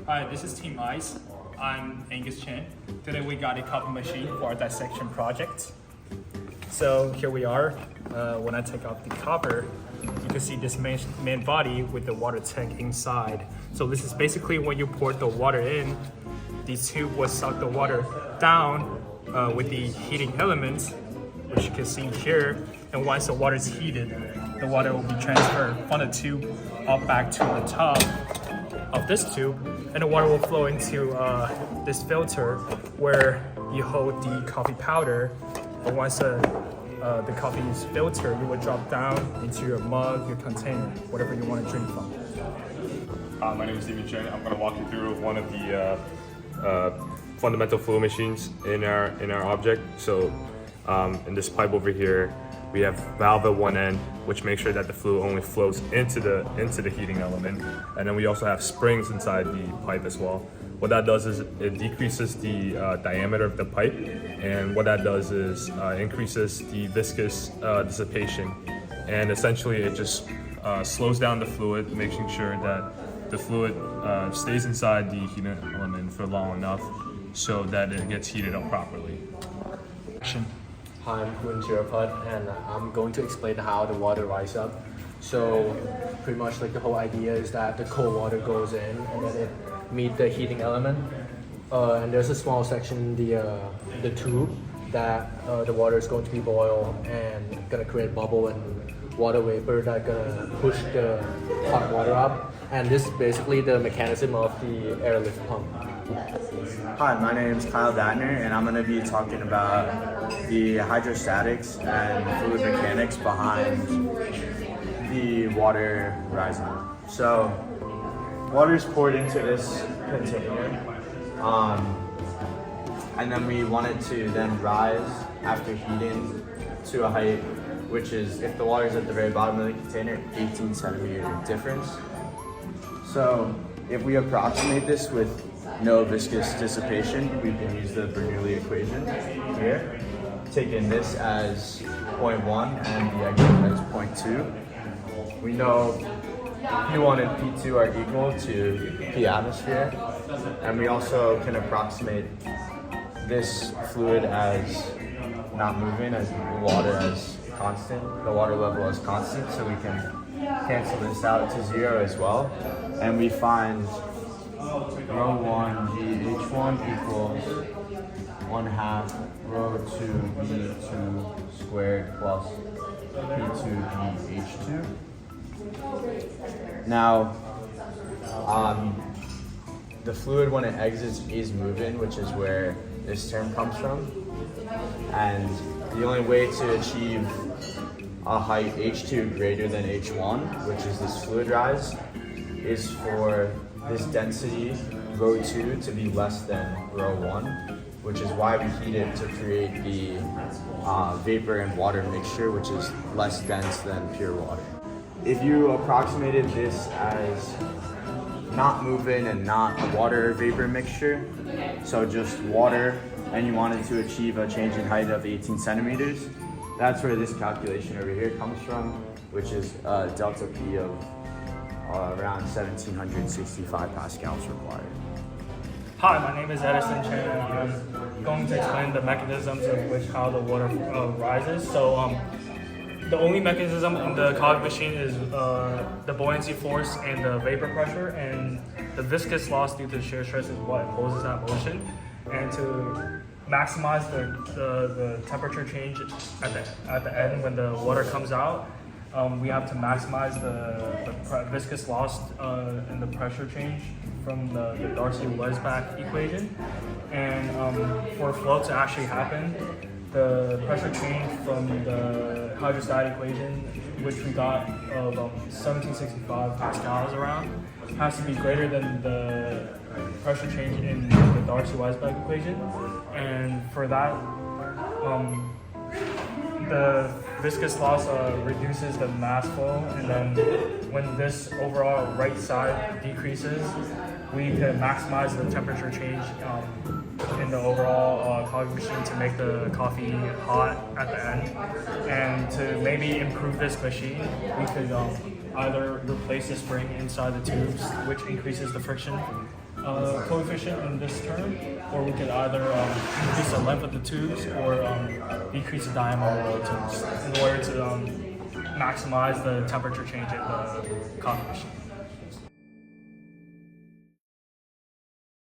Hi, this is Team Ice. I'm Angus Chen. Today we got a coffee machine for our dissection project. So here we are. When I take off the cover, you can see this main body with the water tank inside. So this is basically when you pour the water in, these tube will suck the water down with the heating elements, which you can see here. And once the water is heated, the water will be transferred from the tube up back to the top of this tube, and the water will flow into this filter where you hold the coffee powder. And once the coffee is filtered, you will drop down into your mug, your container, whatever you want to drink from. My name is Steven Chen. I'm going to walk you through one of the fundamental flow machines in our object. So in this pipe over here, we have valve at one end, which makes sure that the fluid only flows into the heating element. And then we also have springs inside the pipe as well. What that does is it decreases the diameter of the pipe, and what that does is increases the viscous dissipation. And essentially it just slows down the fluid, making sure that the fluid stays inside the heating element for long enough so that it gets heated up properly. Hi, I'm Kun Chiraput, and I'm going to explain how the water rises up. So pretty much like the whole idea is that the cold water goes in and then it meets the heating element. And there's a small section in the tube that the water is going to be boiled and gonna create bubble and water vapor that gonna push the hot water up. And this is basically the mechanism of the airlift pump. Hi, my name is Kyle Datner, and I'm going to be talking about the hydrostatics and fluid mechanics behind the water rising. So, water is poured into this container, and then we want it to then rise after heating to a height, which is, if the water is at the very bottom of the container, 18 centimeter difference. So, if we approximate this with no viscous dissipation, we can use the Bernoulli equation here, taking this as 0.1 and the exit as 0.2. We know P1 and P2 are equal to P atmosphere, and we also can approximate this fluid as not moving, as the water as constant, the water level as constant, so we can cancel this out to 0 as well, and we find rho 1 GH1 equals 1/2 rho 2 B2 squared plus P2 GH2. Now, the fluid when it exits is moving, which is where this term comes from. And the only way to achieve a height H2 greater than H1, which is this fluid rise, is for this density, rho 2, to be less than rho 1, which is why we heat it to create the vapor and water mixture, which is less dense than pure water. If you approximated this as not moving and not a water vapor mixture, so just water, and you wanted to achieve a change in height of 18 centimeters, that's where this calculation over here comes from, which is delta P of around 1765 pascals required. Hi, my name is Edison Chen, and I'm going to explain the mechanisms of how the water rises. So the only mechanism in the coffee machine is the buoyancy force and the vapor pressure, and the viscous loss due to shear stress is what opposes that motion. And to maximize the temperature change at the end when the water comes out, we have to maximize the viscous loss and the pressure change from the Darcy-Weisbach equation. And for flow to actually happen, the pressure change from the hydrostatic equation, which we got of 1765 pascals around, has to be greater than the pressure change in the Darcy-Weisbach equation. And for that, the viscous loss reduces the mass flow, and then when this overall right side decreases, we can maximize the temperature change in the overall coffee machine to make the coffee hot at the end. And to maybe improve this machine, we could either replace the spring inside the tubes, which increases the friction coefficient in this term, or we could either increase the length of the tubes or decrease the diameter of the tubes in order to maximize the temperature change in the coffee machine.